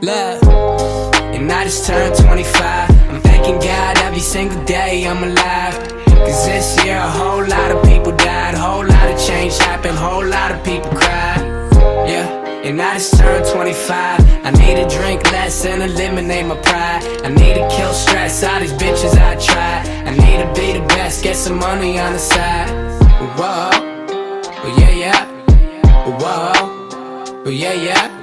Look, and I just turned 25. I'm thanking God every single day I'm alive. Cause this year a whole lot of people died, whole lot of change happened, whole lot of people cried. Yeah, and I just turned 25. I need to drink less and eliminate my pride. I need to kill stress, all these bitches I try. I need to be the best, get some money on the side. Whoa, oh yeah, yeah. Whoa, oh yeah, yeah.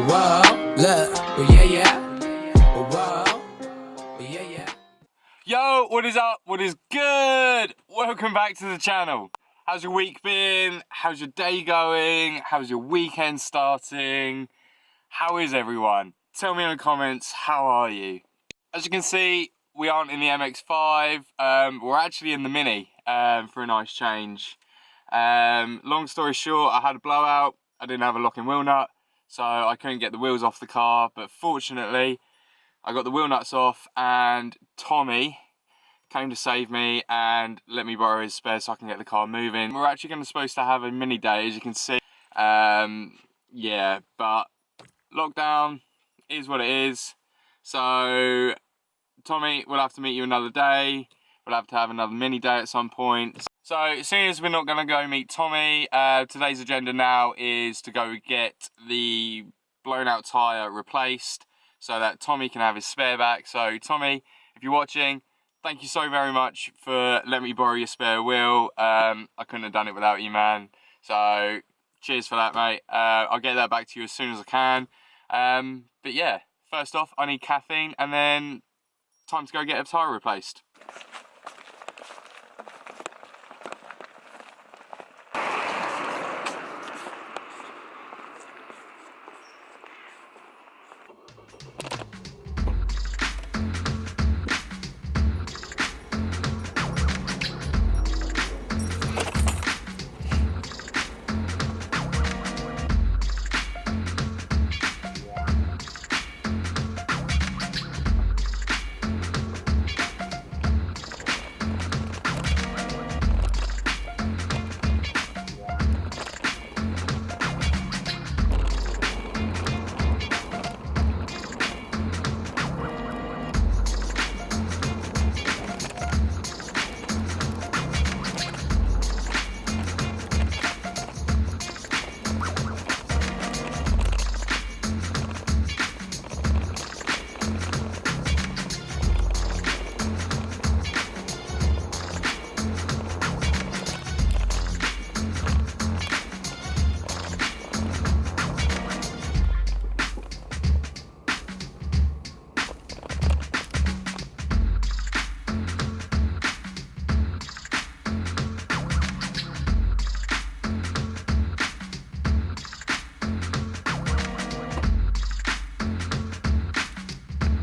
Whoa, look, oh yeah, yeah. Whoa, oh yeah, yeah. Yo, what is up? What is good? Welcome back to the channel. How's your week been? How's your day going? How's your weekend starting? How is everyone? Tell me in the comments, how are you? As you can see, we aren't in the MX-5, we're actually in the Mini for a nice change. Long story short, I had a blowout, I didn't have a locking wheel nut, so I couldn't get the wheels off the car, but fortunately, I got the wheel nuts off and Tommy came to save me and let me borrow his spare so I can get the car moving. We're actually supposed to have a mini day, as you can see. Yeah, but lockdown is what it is. So Tommy, we'll have to meet you another day. We'll have to have another mini day at some point. So seeing as we're not going to go meet Tommy, today's agenda now is to go get the blown out tyre replaced so that Tommy can have his spare back. So Tommy, if you're watching, thank you so very much for letting me borrow your spare wheel. I couldn't have done it without you, man. So cheers for that, mate. I'll get that back to you as soon as I can. But yeah, first off, I need caffeine and then time to go get a tyre replaced.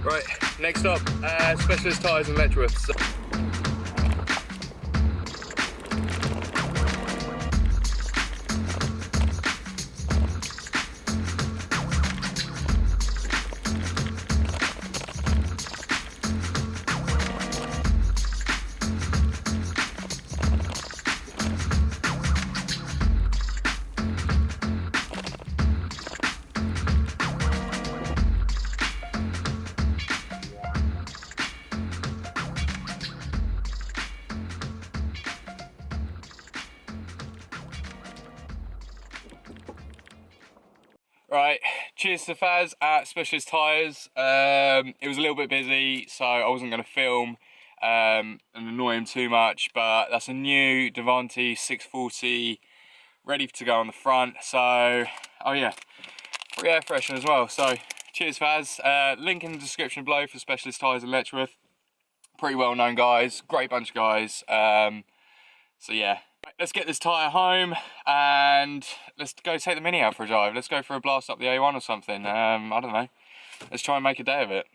Right, next up, Specialist Tyres Letchworth. Right, cheers to Faz at Specialist Tyres. It was a little bit busy, so I wasn't going to film and annoy him too much, but that's a new Devante 640 ready to go on the front. So, oh yeah, free air freshener as well. So, cheers Faz. Link in the description below for Specialist Tyres in Letchworth. Pretty well known guys, great bunch of guys. So yeah. Let's get this tyre home and let's go take the Mini out for a drive. Let's go for a blast up the A1 or something. I don't know. Let's try and make a day of it.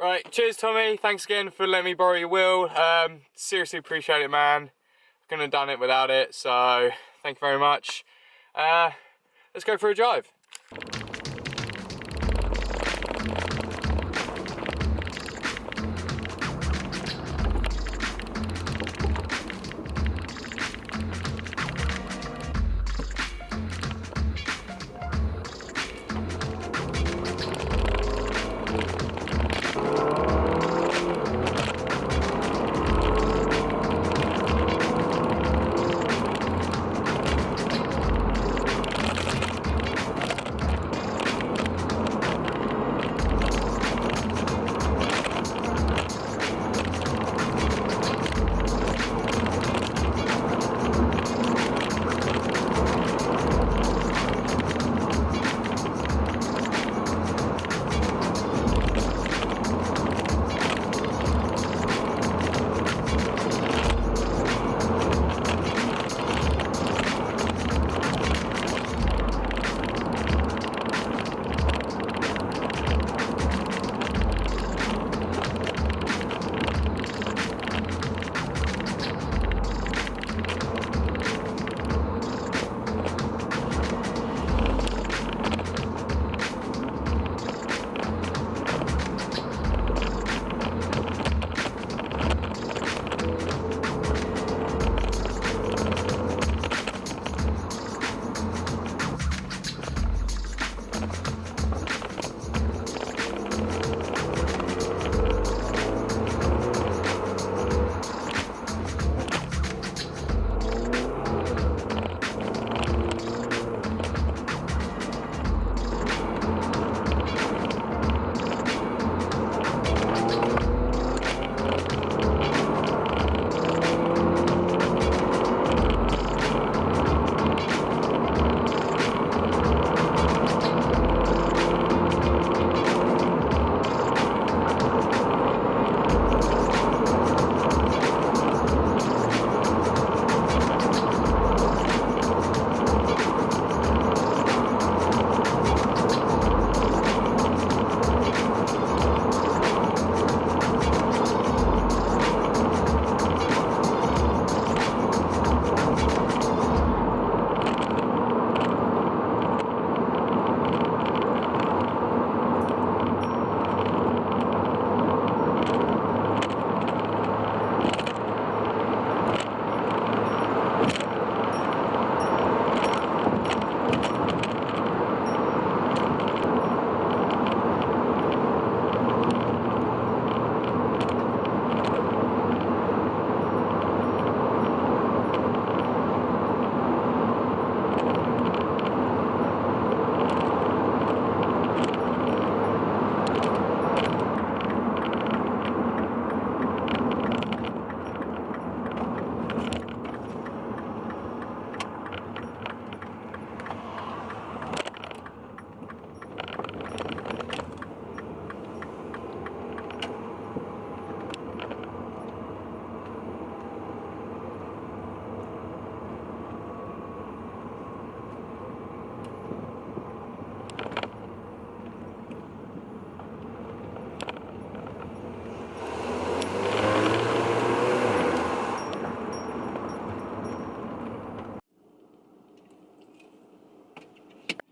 Right, cheers Tommy, thanks again for letting me borrow your wheel. Seriously appreciate it, man. Couldn't have done it without it, so thank you very much. Let's go for a drive.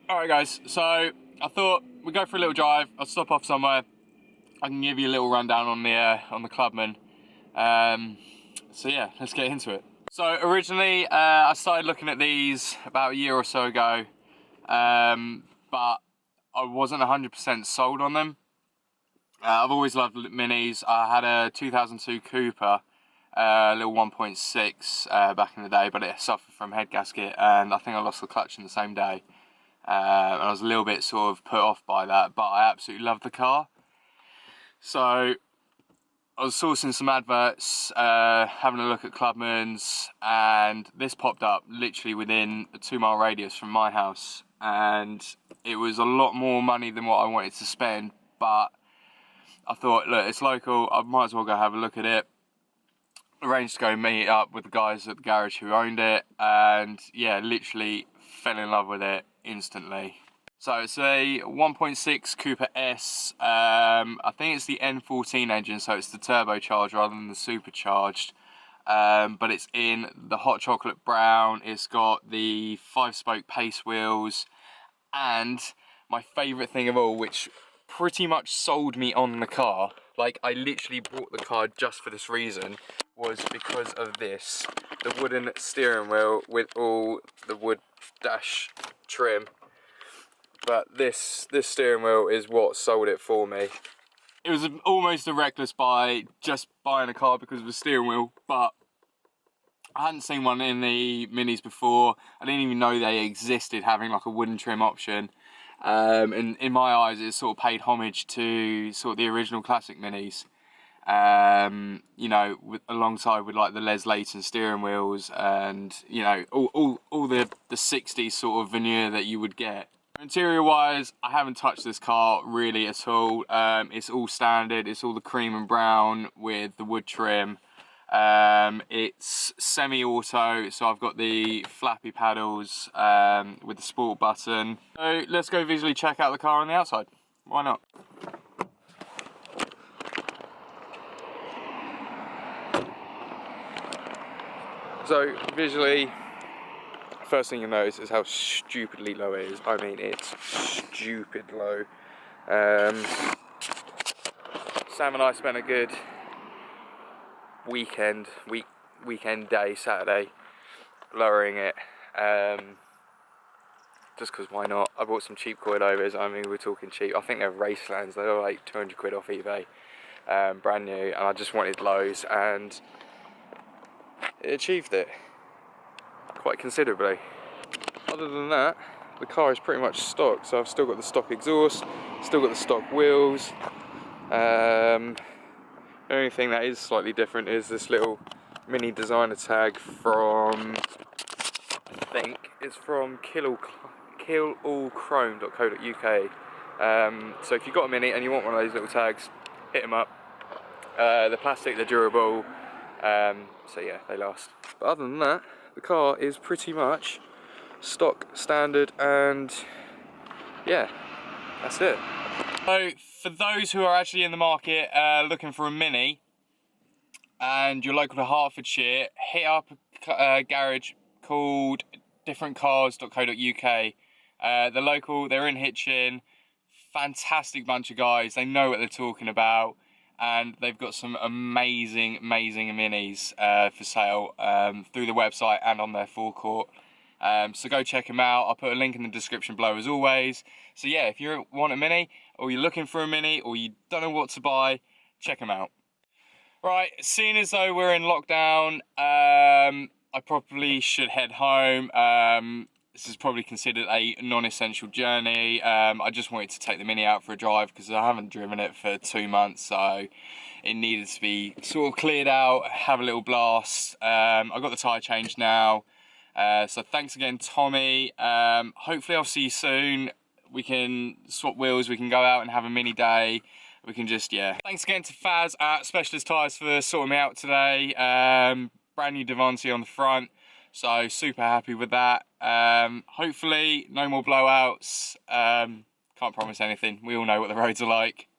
Alright guys, so I thought we'd go for a little drive. I'll stop off somewhere. I can give you a little rundown on the Clubman. So yeah, let's get into it. So originally I started looking at these about a year or so ago, but I wasn't 100% sold on them. I've always loved minis. I had a 2002 Cooper, little 1.6 back in the day, but it suffered from head gasket and I think I lost the clutch in the same day. And I was a little bit sort of put off by that, but I absolutely love the car. So I was sourcing some adverts, having a look at Clubman's, and this popped up literally within a 2-mile radius from my house, and it was a lot more money than what I wanted to spend, but I thought, look, it's local, I might as well go have a look at it. Arranged to go meet up with the guys at the garage who owned it, and yeah, literally fell in love with it instantly. So it's a 1.6 Cooper S. I think it's the N14 engine, so it's the turbocharged rather than the supercharged. But it's in the hot chocolate brown. It's got the 5-spoke pace wheels, and my favourite thing of all, which pretty much sold me on the car, like I literally bought the car just for this reason, was because of this, the wooden steering wheel with all the wood dash trim. But this steering wheel is what sold it for me. It was almost a reckless buy, just buying a car because of the steering wheel, but I hadn't seen one in the Minis before. I didn't even know they existed, having like a wooden trim option. And in my eyes, it sort of paid homage to sort of the original classic Minis. You know, alongside with like the Les Layton steering wheels, and you know, all the 60s sort of veneer that you would get. Interior wise, I haven't touched this car really at all. It's all standard. It's all the cream and brown with the wood trim. It's semi-auto, so I've got the flappy paddles with the sport button. So let's go visually check out the car on the outside. Why not? So visually, first thing you notice is how stupidly low it is. I mean, it's stupid low. Sam and I spent a good weekend day, Saturday, lowering it. Just because why not? I bought some cheap coilovers. I mean, we're talking cheap. I think they're Racelands. They were like 200 quid off eBay, brand new. And I just wanted lows, and it achieved it quite considerably. Other than that, the car is pretty much stock. So I've still got the stock exhaust, still got the stock wheels. The only thing that is slightly different is this little mini designer tag from, I think it's from killallchrome.co.uk. So if you've got a Mini and you want one of those little tags, hit them up. The plastic, they're durable, so yeah, they last. But other than that, the car is pretty much stock, standard, and yeah, that's it. So for those who are actually in the market looking for a Mini, and you're local to Hertfordshire, hit up a garage called differentcars.co.uk. They're local, they're in Hitchin, fantastic bunch of guys, they know what they're talking about, and they've got some amazing Minis for sale through the website and on their forecourt. So go check them out. I'll put a link in the description below as always. So yeah, if you want a Mini, or you're looking for a Mini, or you don't know what to buy, check them out. Right, seeing as though we're in lockdown, I probably should head home. This is probably considered a non-essential journey. I just wanted to take the Mini out for a drive because I haven't driven it for 2 months, so it needed to be sort of cleared out, have a little blast. I got the tyre changed now, so thanks again, Tommy. Hopefully I'll see you soon. We can swap wheels, we can go out and have a mini day. We can just, yeah. Thanks again to Faz at Specialist Tyres for sorting me out today. Brand new Devontae on the front, so super happy with that. Hopefully no more blowouts. Can't promise anything. We all know what the roads are like.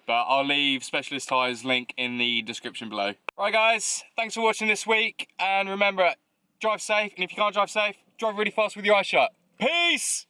But I'll leave Specialist Tyres link in the description below. Right guys, thanks for watching this week. And remember, drive safe. And if you can't drive safe, drive really fast with your eyes shut. Peace!